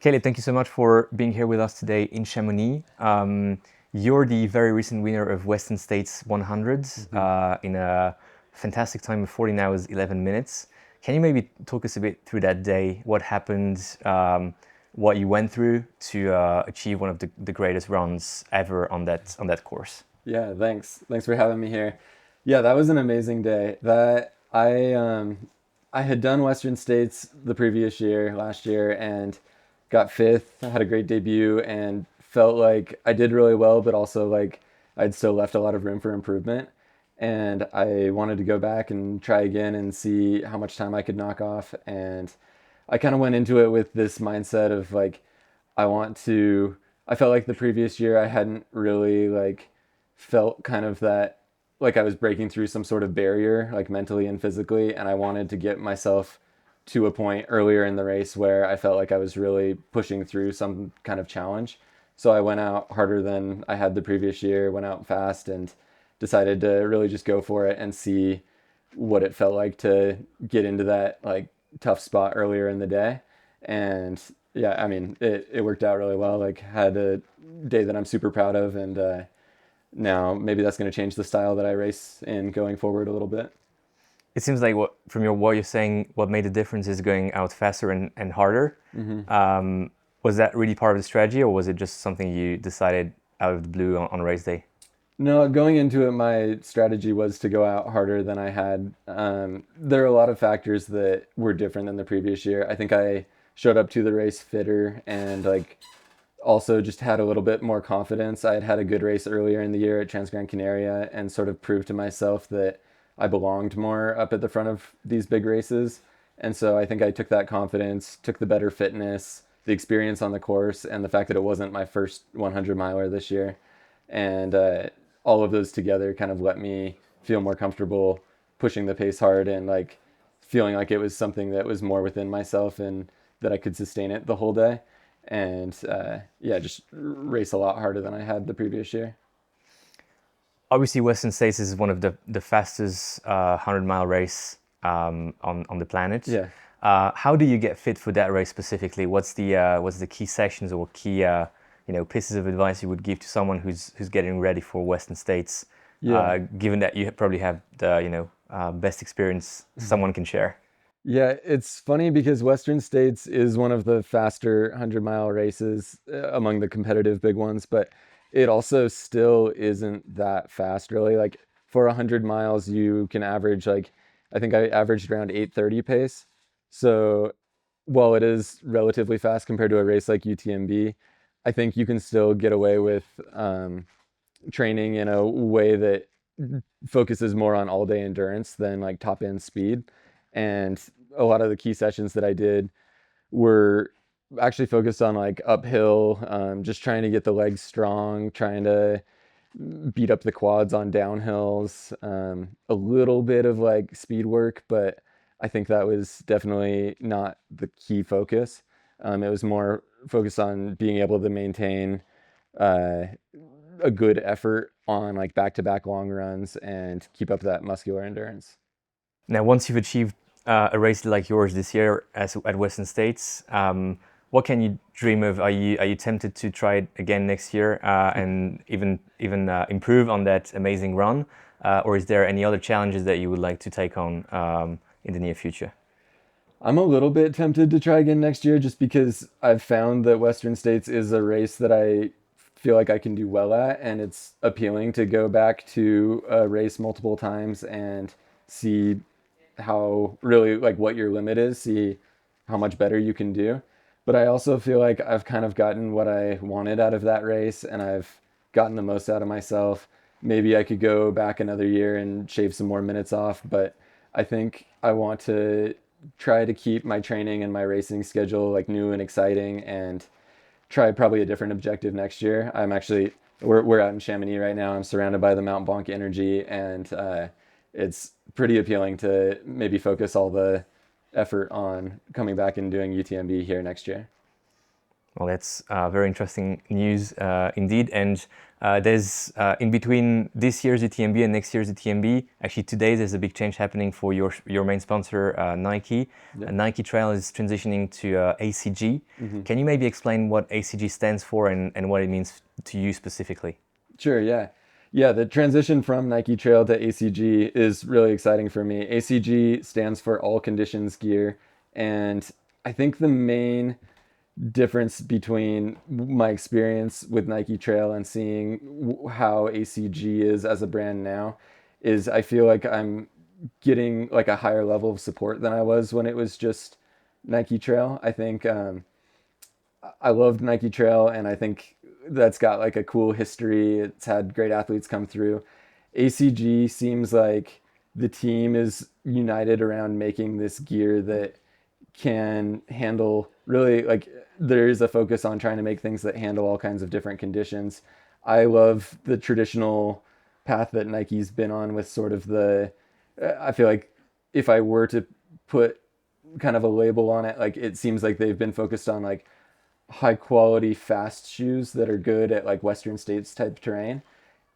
Caleb, thank you so much for being here with us today in Chamonix. You're the very recent winner of Western States 100s in a fantastic time of 14 hours, 11 minutes. Can you maybe talk us a bit through that day? What happened, what you went through to achieve one of the greatest runs ever on that course? Yeah, thanks. Thanks for having me here. Yeah, that was an amazing day. That I had done Western States the previous year, last year, and got fifth. I had a great debut and felt like I did really well, but also like I'd still left a lot of room for improvement. And I wanted to go back and try again and see how much time I could knock off. And I kind of went into it with this mindset of like, I want to. I felt like the previous year I hadn't really like felt kind of that like I was breaking through some sort of barrier, like mentally and physically, and I wanted to get myself to a point earlier in the race where I felt like I was really pushing through some kind of challenge. So I went out harder than I had the previous year, went out fast, and decided to really just go for it and see what it felt like to get into that like tough spot earlier in the day. And yeah, I mean, it worked out really well. Like had a day that I'm super proud of, and now maybe that's going to change the style that I race in going forward a little bit. It seems like what you're saying, what made the difference is going out faster and harder. Hmm. Was that really part of the strategy, or was it just something you decided out of the blue on race day? No, going into it, my strategy was to go out harder than I had. There are a lot of factors that were different than the previous year. I think I showed up to the race fitter and like also just had a little bit more confidence. I had had a good race earlier in the year at Transgran Canaria and sort of proved to myself that I belonged more up at the front of these big races. And so I think I took that confidence, took the better fitness, the experience on the course, and the fact that it wasn't my first 100 miler this year. And all of those together kind of let me feel more comfortable pushing the pace hard and like feeling like it was something that was more within myself and that I could sustain it the whole day. And yeah, just race a lot harder than I had the previous year. Obviously, Western States is one of the fastest 100-mile race on the planet. Yeah. How do you get fit for that race specifically? What's the key sections or key pieces of advice you would give to someone who's getting ready for Western States, Yeah. given that you probably have the best experience someone can share? Yeah, it's funny because Western States is one of the faster 100-mile races among the competitive big ones, but it also still isn't that fast, really. Like for 100 miles, you can average like, I think I averaged around 8:30 pace. So while it is relatively fast compared to a race like UTMB, I think you can still get away with training in a way that focuses more on all day endurance than like top end speed. And a lot of the key sessions that I did were actually focused on like uphill, just trying to get the legs strong, trying to beat up the quads on downhills, a little bit of like speed work, but I think that was definitely not the key focus. It was more focused on being able to maintain uh, a good effort on like back to back long runs and keep up that muscular endurance. Now, once you've achieved a race like yours this year at Western States, what can you dream of? Are you tempted to try it again next year and even improve on that amazing run, or is there any other challenges that you would like to take on in the near future? I'm a little bit tempted to try again next year just because I've found that Western States is a race that I feel like I can do well at, and it's appealing to go back to a race multiple times and see how really like what your limit is, see how much better you can do. But I also feel like I've kind of gotten what I wanted out of that race and I've gotten the most out of myself. Maybe I could go back another year and shave some more minutes off, but I think I want to try to keep my training and my racing schedule like new and exciting and try probably a different objective next year. I'm actually we're out in Chamonix right now. I'm surrounded by the Mount Blanc energy, and it's pretty appealing to maybe focus all the effort on coming back and doing UTMB here next year. Well, that's very interesting news indeed. And there's in between this year's UTMB and next year's UTMB, actually today there's a big change happening for your main sponsor, Nike. Yeah. Nike Trail is transitioning to ACG. Can you maybe explain what ACG stands for and what it means to you specifically? Sure, yeah. Yeah, the transition from Nike Trail to ACG is really exciting for me. ACG stands for All Conditions Gear, and I think the main difference between my experience with Nike Trail and seeing how ACG is as a brand now is I feel like I'm getting like a higher level of support than I was when it was just Nike Trail. I think I loved Nike Trail, and I think that's got like a cool history. It's had great athletes come through. ACG seems like the team is united around making this gear that can handle really like there is a focus on trying to make things that handle all kinds of different conditions. I love the traditional path that Nike's been on with sort of the I feel like if I were to put kind of a label on it, like it seems like they've been focused on like high quality fast shoes that are good at like Western States type terrain.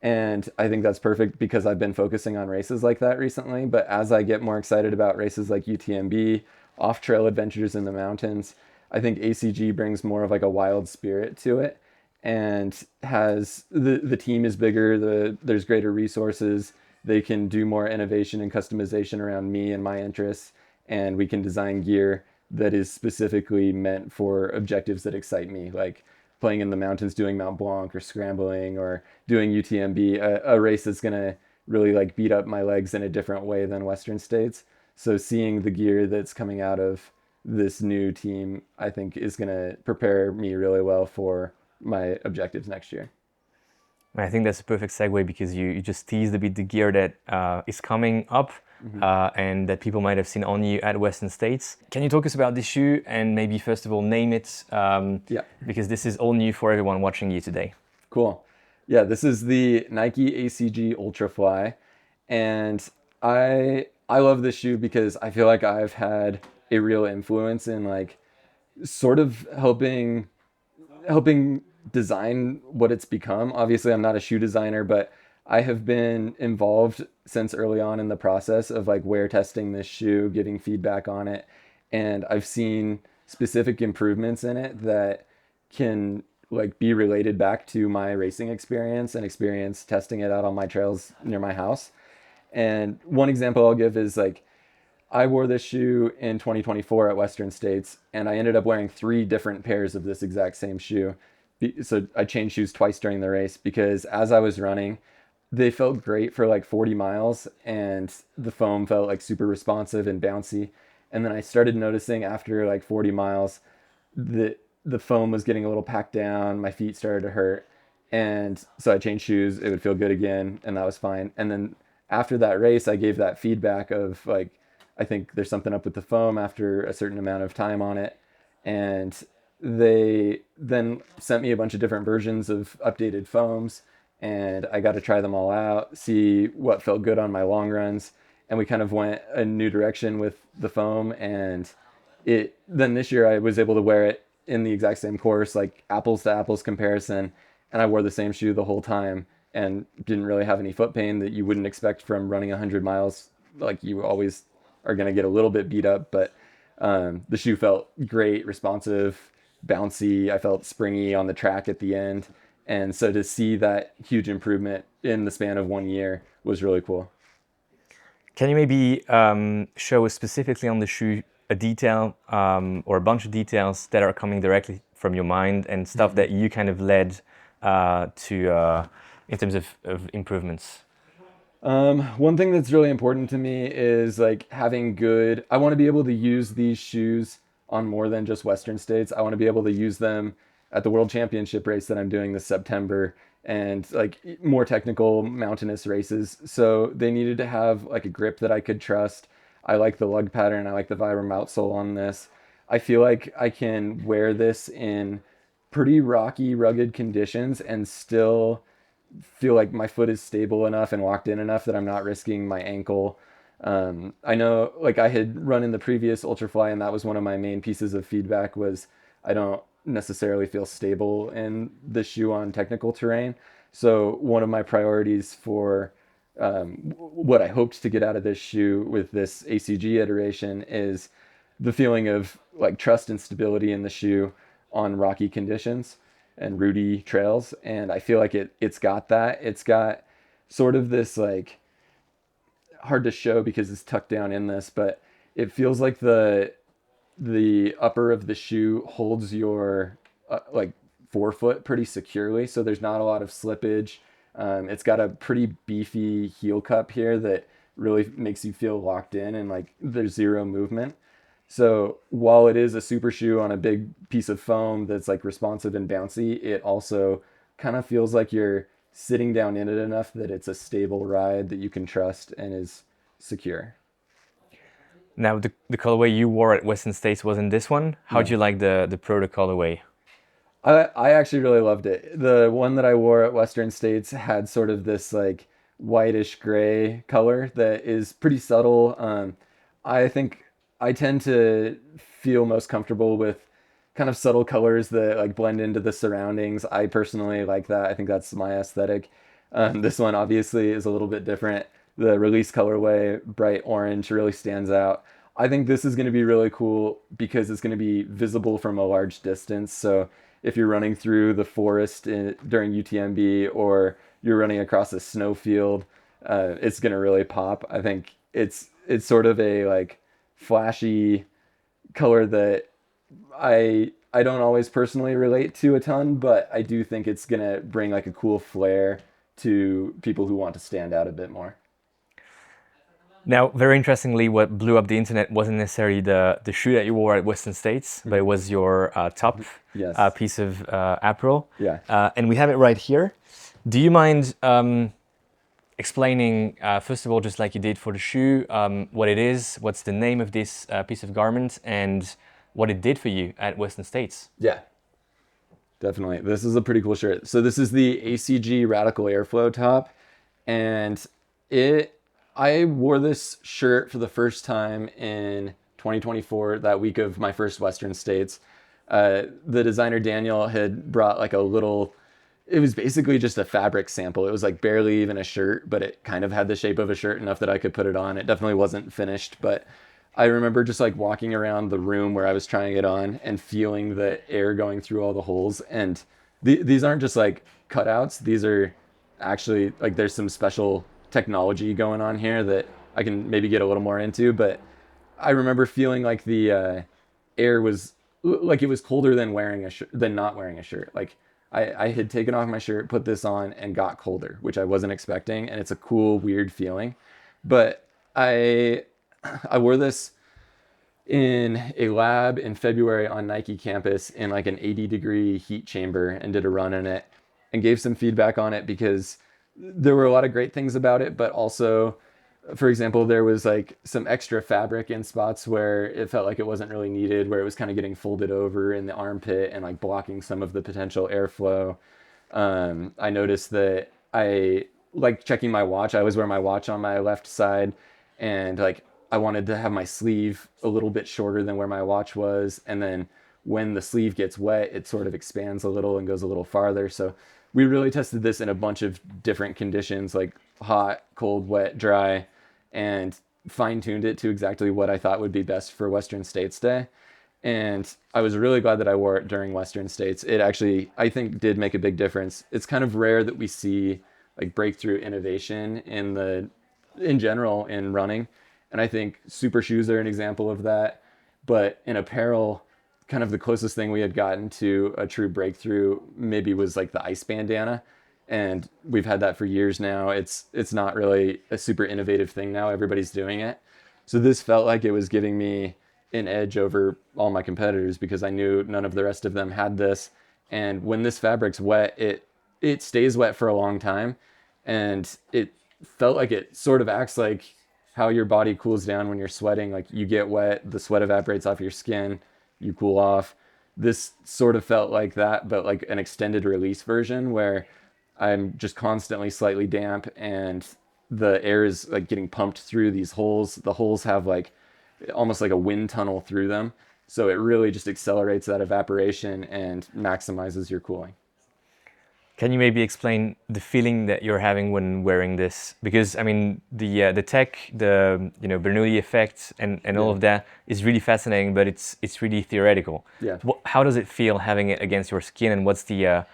And I think that's perfect because I've been focusing on races like that recently. But as I get more excited about races like UTMB, off trail adventures in the mountains, I think ACG brings more of like a wild spirit to it and has the team is bigger, there's greater resources, they can do more innovation and customization around me and my interests, and we can design gear that is specifically meant for objectives that excite me, like playing in the mountains, doing Mount Blanc or scrambling or doing UTMB, a race that's going to really like beat up my legs in a different way than Western States. So seeing the gear that's coming out of this new team, I think is going to prepare me really well for my objectives next year. I think that's a perfect segue because you just teased a bit the gear that is coming up and that people might have seen on you at Western States. Can you talk us about this shoe and maybe first of all name it? Yeah. Because this is all new for everyone watching you today. Cool. Yeah, this is the Nike ACG Ultrafly, and I love this shoe because I feel like I've had a real influence in like sort of helping design what it's become. Obviously, I'm not a shoe designer, but I have been involved since early on in the process of like wear testing this shoe, giving feedback on it, and I've seen specific improvements in it that can like be related back to my racing experience and experience testing it out on my trails near my house. And one example I'll give is like I wore this shoe in 2024 at Western States, and I ended up wearing 3 different pairs of this exact same shoe. So I changed shoes twice during the race because as I was running, they felt great for like 40 miles, and the foam felt like super responsive and bouncy. And then I started noticing after like 40 miles that the foam was getting a little packed down, my feet started to hurt. And so I changed shoes, it would feel good again, and that was fine. And then after that race, I gave that feedback of like, I think there's something up with the foam after a certain amount of time on it. And they then sent me a bunch of different versions of updated foams, and I got to try them all out, see what felt good on my long runs. And we kind of went a new direction with the foam. And then this year I was able to wear it in the exact same course, like apples to apples comparison. And I wore the same shoe the whole time and didn't really have any foot pain that you wouldn't expect from running 100 miles. Like you always are going to get a little bit beat up, but the shoe felt great, responsive, bouncy. I felt springy on the track at the end. And so to see that huge improvement in the span of 1 year was really cool. Can you maybe show us specifically on the shoe a detail or a bunch of details that are coming directly from your mind and stuff that you kind of led to in terms of improvements? One thing that's really important to me is like having good, I want to be able to use these shoes on more than just Western States. I want to be able to use them at the World Championship race that I'm doing this September and like more technical mountainous races. So they needed to have like a grip that I could trust. I like the lug pattern. I like the Vibram outsole on this. I feel like I can wear this in pretty rocky, rugged conditions and still feel like my foot is stable enough and locked in enough that I'm not risking my ankle. I know like I had run in the previous Ultrafly, and that was one of my main pieces of feedback was I don't necessarily feel stable in the shoe on technical terrain. So one of my priorities for what I hoped to get out of this shoe with this ACG iteration is the feeling of like trust and stability in the shoe on rocky conditions and rooty trails. And I feel like it's got that. It's got sort of this like hard to show because it's tucked down in this, but it feels like the upper of the shoe holds your like forefoot pretty securely, so there's not a lot of slippage. It's got a pretty beefy heel cup here that really makes you feel locked in and like there's zero movement. So while it is a super shoe on a big piece of foam that's like responsive and bouncy, it also kind of feels like you're sitting down in it enough that it's a stable ride that you can trust and is secure. Now, the colorway you wore at Western States wasn't this one. How'd No. you like the Proto colorway? I actually really loved it. The one that I wore at Western States had sort of this like whitish gray color that is pretty subtle. I think I tend to feel most comfortable with kind of subtle colors that like blend into the surroundings. I personally like that. I think that's my aesthetic. This one obviously is a little bit different. The release colorway, bright orange, really stands out. I think this is going to be really cool because it's going to be visible from a large distance. So if you're running through the forest during UTMB or you're running across a snowfield, it's going to really pop. I think it's sort of a like flashy color that I don't always personally relate to a ton, but I do think it's going to bring like a cool flair to people who want to stand out a bit more. Now, very interestingly, what blew up the internet wasn't necessarily the shoe that you wore at Western States, but it was your top Yes. piece of apparel. Yeah. And we have it right here. Do you mind explaining, first of all, just like you did for the shoe, what it is, what's the name of this piece of garment, and what it did for you at Western States? Yeah, definitely. This is a pretty cool shirt. So this is the ACG Radical Airflow top, and I wore this shirt for the first time in 2024, that week of my first Western States. The designer Daniel had brought like a little, it was basically just a fabric sample. It was like barely even a shirt, but it kind of had the shape of a shirt enough that I could put it on. It definitely wasn't finished, but I remember just like walking around the room where I was trying it on and feeling the air going through all the holes. And these aren't just like cutouts. These are actually like there's some special technology going on here that I can maybe get a little more into. But I remember feeling like the air was like it was colder than wearing a shirt than not wearing a shirt. Like I had taken off my shirt, put this on, and got colder, which I wasn't expecting, and it's a cool, weird feeling. But I wore this in a lab in February on Nike campus in like an 80-degree heat chamber and did a run in it and gave some feedback on it because there were a lot of great things about it, but also, for example, there was like some extra fabric in spots where it felt like it wasn't really needed, where it was kind of getting folded over in the armpit and like blocking some of the potential airflow. I noticed that I like checking my watch. I always wear my watch on my left side, and like I wanted to have my sleeve a little bit shorter than where my watch was. And then when the sleeve gets wet, it sort of expands a little and goes a little farther. So we really tested this in a bunch of different conditions, like hot, cold, wet, dry, and fine-tuned it to exactly what I thought would be best for Western States Day. And I was really glad that I wore it during Western States. It actually, I think, did make a big difference. It's kind of rare that we see like breakthrough innovation in general in running. And I think super shoes are an example of that. But in apparel, kind of the closest thing we had gotten to a true breakthrough maybe was like the ice bandana. And we've had that for years now. It's not really a super innovative thing now. Everybody's doing it. So this felt like it was giving me an edge over all my competitors because I knew none of the rest of them had this. And when this fabric's wet, it stays wet for a long time. And it felt like it sort of acts like how your body cools down when you're sweating. Like you get wet, the sweat evaporates off your skin, you cool off. This sort of felt like that, but like an extended release version where I'm just constantly slightly damp and the air is like getting pumped through these holes. The holes have like almost like a wind tunnel through them. So it really just accelerates that evaporation and maximizes your cooling. Can you maybe explain the feeling that you're having when wearing this? Because I mean, the tech, the Bernoulli effect, and all of that is really fascinating, but it's really theoretical. Yeah. How does it feel having it against your skin, and what's the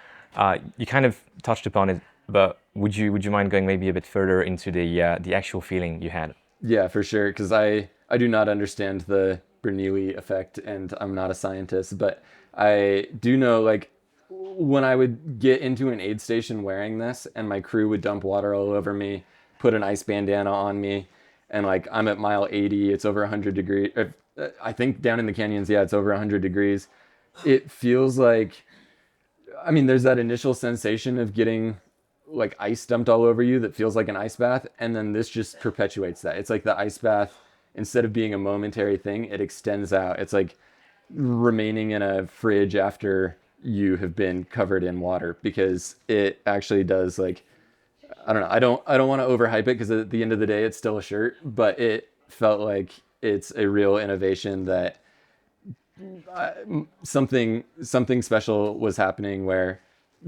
you kind of touched upon it, but would you mind going maybe a bit further into the actual feeling you had? Yeah, for sure. Because I do not understand the Bernoulli effect, and I'm not a scientist, but I do know, like, when I would get into an aid station wearing this and my crew would dump water all over me, put an ice bandana on me, and like I'm at mile 80, it's over 100 degrees. I think down in the canyons, yeah, it's over 100 degrees. It feels like, I mean, there's that initial sensation of getting like ice dumped all over you that feels like an ice bath, and then this just perpetuates that. It's like the ice bath, instead of being a momentary thing, it extends out. It's like remaining in a fridge after you have been covered in water, because it actually does, like, I don't know, I don't want to overhype it, because at the end of the day it's still a shirt, but it felt like it's a real innovation that something special was happening, where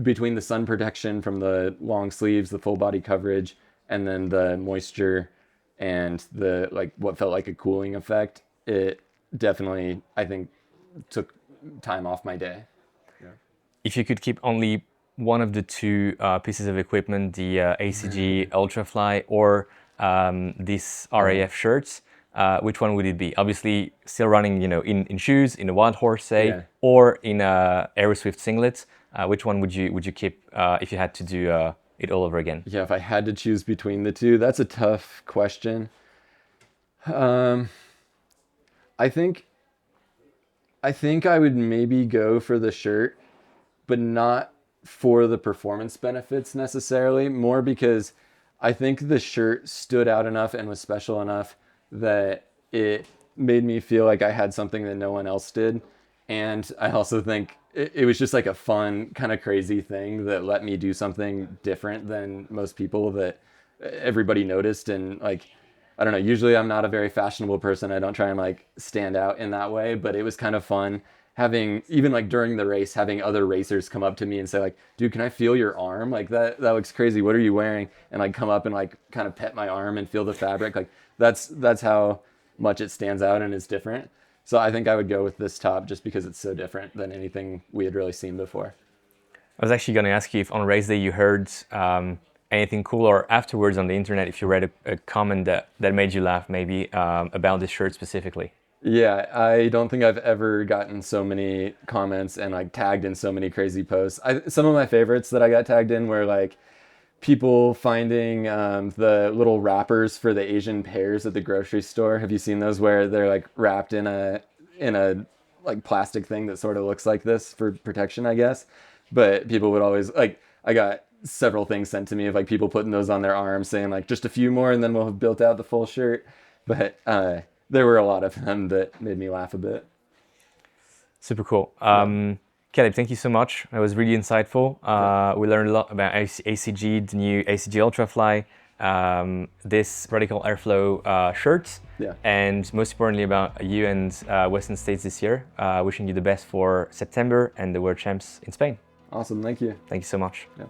between the sun protection from the long sleeves, the full body coverage, and then the moisture and the, like, what felt like a cooling effect, it definitely, I think, took time off my day. If you could keep only one of the two pieces of equipment, the ACG Ultrafly or this RAF shirts, which one would it be? Obviously, still running, in shoes, in a Wild Horse, say, or in a Aeroswift singlet. Which one would you keep if you had to do it all over again? Yeah, if I had to choose between the two, that's a tough question. I think I would maybe go for the shirt, but not for the performance benefits necessarily, more because I think the shirt stood out enough and was special enough that it made me feel like I had something that no one else did. And I also think it was just like a fun, kind of crazy thing that let me do something different than most people that everybody noticed. And like, I don't know, usually I'm not a very fashionable person. I don't try and like stand out in that way, but it was kind of fun having, even like during the race, having other racers come up to me and say like, dude, can I feel your arm? Like that looks crazy. What are you wearing? And like come up and like kind of pet my arm and feel the fabric. Like that's how much it stands out and is different. So I think I would go with this top just because it's so different than anything we had really seen before. I was actually going to ask you if on race day you heard anything cool, or afterwards on the internet, if you read a comment that made you laugh, maybe about this shirt specifically. Yeah, I don't think I've ever gotten so many comments and like tagged in so many crazy posts. Some of my favorites that I got tagged in were like people finding the little wrappers for the Asian pears at the grocery store. Have you seen those, where they're like wrapped in a like plastic thing that sort of looks like this for protection, I guess? But people would always like, I got several things sent to me of like people putting those on their arms saying like just a few more and then we'll have built out the full shirt. But there were a lot of them that made me laugh a bit. Super cool. Caleb, thank you so much. That was really insightful. We learned a lot about ACG, the new ACG Ultrafly, this Radical Airflow shirt, and most importantly about you and Western States this year. Wishing you the best for September and the World Champs in Spain. Awesome, thank you. Thank you so much. Yeah.